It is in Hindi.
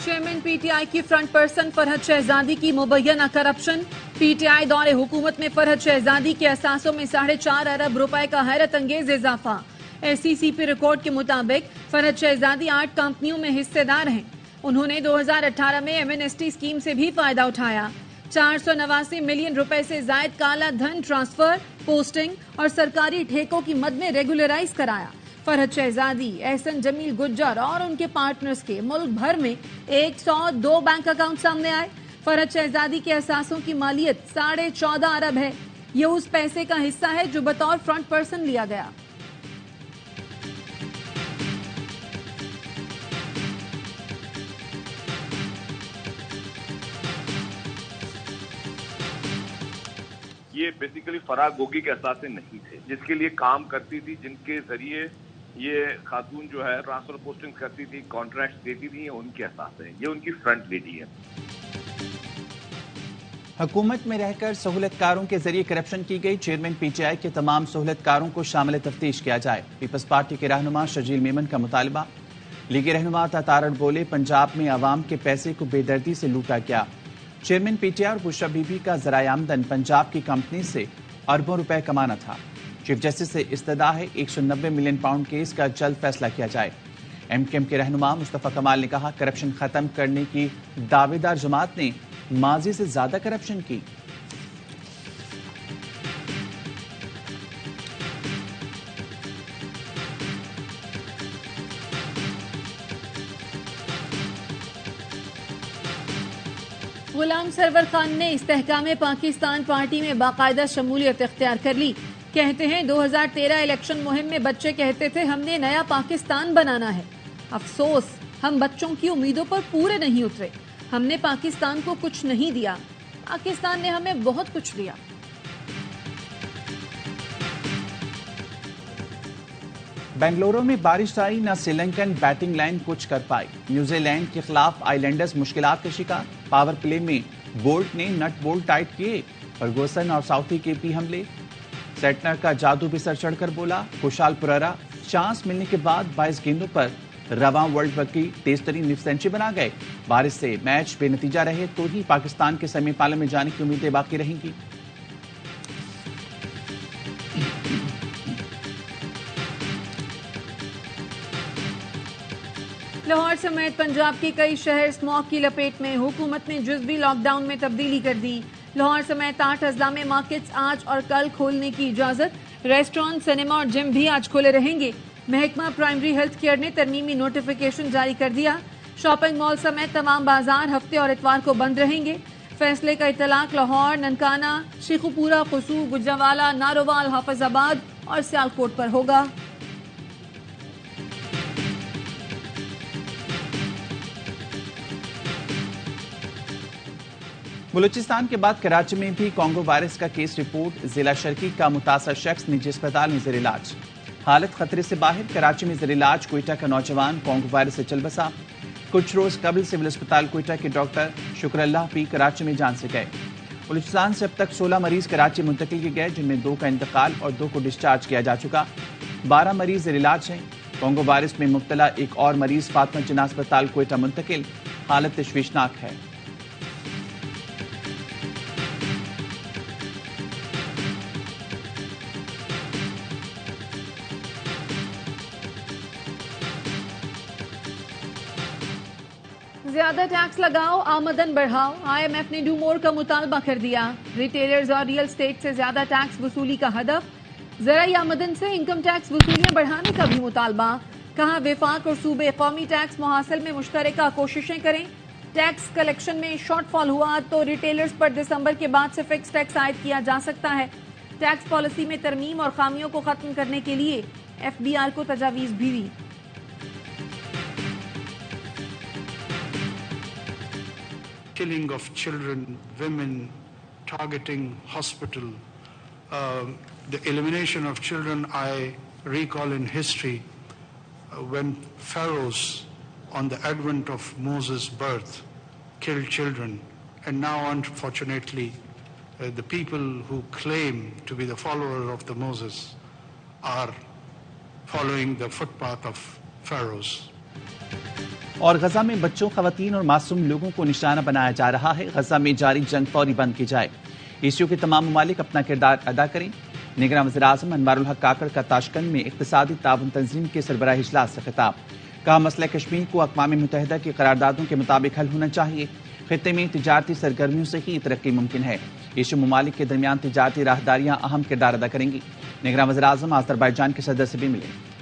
चेयरमैन पीटीआई की फ्रंट पर्सन फरहद शहजादी की मुबैना करप्शन। पीटीआई दौरे हुकूमत में फरहद शहजादी के असासों में 4.5 अरब रुपए का हैरत अंगेज इजाफा। एससीसीपी रिकॉर्ड के मुताबिक फरहद शहजादी 8 कंपनियों में हिस्सेदार हैं। उन्होंने 2018 में एमएनएसटी स्कीम से भी फायदा उठाया। 489 मिलियन रुपए से जायद काला धन ट्रांसफर, पोस्टिंग और सरकारी ठेकों की मद में रेगुलराइज कराया। फरहद शहजादी, एहसन जमील गुज्जर और उनके पार्टनर्स के मुल्क भर में 102 बैंक अकाउंट सामने आए। फरहद शहजादी के असासों की मालियत 14.5 अरब है। ये उस पैसे का हिस्सा है जो बतौर फ्रंट पर्सन लिया गया। ये बेसिकली फराह गोगी के असासे नहीं थे, जिसके लिए काम करती थी, जिनके जरिए ये खातून जो है ट्रांसफर पोस्टिंग करती थी, कॉन्ट्रैक्ट देती थी, ये उनके असासे हैं। ये उनकी फ्रंट लेडी है। हुकूमत में रहकर सहूलतकारों के जरिए करप्शन की गई। चेयरमैन पीटीआई के तमाम सहूलतकारों को शामिल तफ्तीश किया जाए। पीपल्स पार्टी के रहनुमा शर्जील मेमन का मुतालबा। लीगी रहनुमा तारड़ बोले, पंजाब में आवाम के पैसे को बेदर्दी से लूटा गया। चेयरमैन पीटीआई और बुशरा बीबी का ज़राए आमदन पंजाब की कंपनी से अरबों रुपए कमाना था। चीफ जस्टिस से इस्तदा है 190 मिलियन पाउंड केस का जल्द फैसला किया जाए। एमकेएम के रहनुमा मुस्तफ़ा कमाल ने कहा, करप्शन खत्म करने की दावेदार जमात ने माजी से ज्यादा करप्शन की। गुलाम सरवर खान ने इस्तेहकाम पाकिस्तान पार्टी में बाकायदा शमूलियत इख्तियार कर ली। कहते हैं 2013 इलेक्शन मुहिम में बच्चे कहते थे हमने नया पाकिस्तान बनाना है। अफसोस, हम बच्चों की उम्मीदों पर पूरे नहीं उतरे। हमने पाकिस्तान को कुछ नहीं दिया, पाकिस्तान ने हमें बहुत कुछ दिया। बेंगलुरु में बारिश आई, न श्रीलंकन बैटिंग लाइन कुछ कर पाई। न्यूजीलैंड के खिलाफ आइलैंडर्स मुश्किलात का शिकार। पावर प्ले में बोल्ट ने नट बोल्ट टाइट किए। फर्गूसन और साउथी के भी हमले। सेटनर का जादू भी सर चढ़कर बोला। खुशहाल पुरारा चांस मिलने के बाद 22 गेंदों पर रवां वर्ल्ड कप की तेज तरीन सेंचुरी बना गए। बारिश से मैच बेनतीजा रहे तो ही पाकिस्तान के सेमीफाइनल में जाने की उम्मीदें बाकी रहेंगी। लाहौर समेत पंजाब के कई शहर स्मॉग की लपेट में। हुकूमत ने जुज़वी लॉकडाउन में तब्दीली कर दी। लाहौर समेत 8 अजला में मार्केट्स आज और कल खोलने की इजाजत। रेस्टोरेंट, सिनेमा और जिम भी आज खुले रहेंगे। महकमा प्राइमरी हेल्थ केयर ने तरमीमी नोटिफिकेशन जारी कर दिया। शॉपिंग मॉल समेत तमाम बाजार हफ्ते और इतवार को बंद रहेंगे। फैसले का इतलाक लाहौर, ननकाना, शेखुपुरा, खुसू, गुजरावाला, नारोवाल, हाफिजाबाद और सियालकोट पर होगा। बलूचिस्तान के बाद कराची में भी कोंगो वायरस का केस रिपोर्ट। जिला शर्की का मुतासर शख्स निजी अस्पताल में जेर इलाज। हालत खतरे से बाहर। कराची में जेर इलाज कोयटा का नौजवान कोंगो वायरस से चल बसा। कुछ रोज कबल सिविल अस्पताल कोयटा के डॉक्टर शुक्रअल्लाह भी कराची में जान से गए। बलूचिस्तान से अब तक 16 मरीज कराची मुंतकिल किए गए, जिनमें 2 का इंतकाल और 2 को डिस्चार्ज किया जा चुका। 12 मरीज जेर इलाज हैं। कोंगो वायरस में मुब्तला एक और मरीज फातिमा जिन्ना अस्पताल कोयटा मुंतकिल। हालत तशवीशनाक है। ज्यादा टैक्स लगाओ, आमदन बढ़ाओ। आईएमएफ ने डू मोर का मुतालबा कर दिया। रिटेलर्स और रियल स्टेट से ज्यादा टैक्स वसूली का हदफ। ज़राई आमदन से इनकम टैक्स वसूलियां बढ़ाने का भी मुतालबा। कहा, वफाक और सूबे कौमी टैक्स मुहासिल में मुश्तरका कोशिशें करें। टैक्स कलेक्शन में शॉर्टफॉल हुआ तो रिटेलर्स पर दिसंबर के बाद से फिक्स टैक्स आयद किया जा सकता है। टैक्स पॉलिसी में तरमीम और खामियों को खत्म करने के लिए एफबीआर को तजावीज भी दी। Killing of children, women, targeting hospital, the elimination of children. I recall in history when pharaohs on the advent of Moses' birth killed children, and now unfortunately the people who claim to be the followers of the Moses are following the footpath of pharaohs. और गजा में बच्चों, खवातीन और मासूम लोगों को निशाना बनाया जा रहा है। गजा में जारी जंग फौरी बंद की जाए। एशियो के तमाम ममालिक अपना किरदार अदा करें। निगरान वज़ीर-ए-आज़म अनवारुल हक काकड़ का ताशकंद में इक़्तिसादी ताउन तंजीम के सरबराही इजलास से खिताब। कहा, मसला कश्मीर को अक़वाम मुत्तहिदा की करारदादों के मुताबिक हल होना चाहिए। खित्ते में तिजारती सरगर्मियों से ही तरक्की मुमकिन है। एशियो ममालिक के दरमियान तिजारती राहदारियाँ अहम किरदार अदा करेंगी। निगरान वज़ीर-ए-आज़म अज़रबैजान के सदर से भी मिले।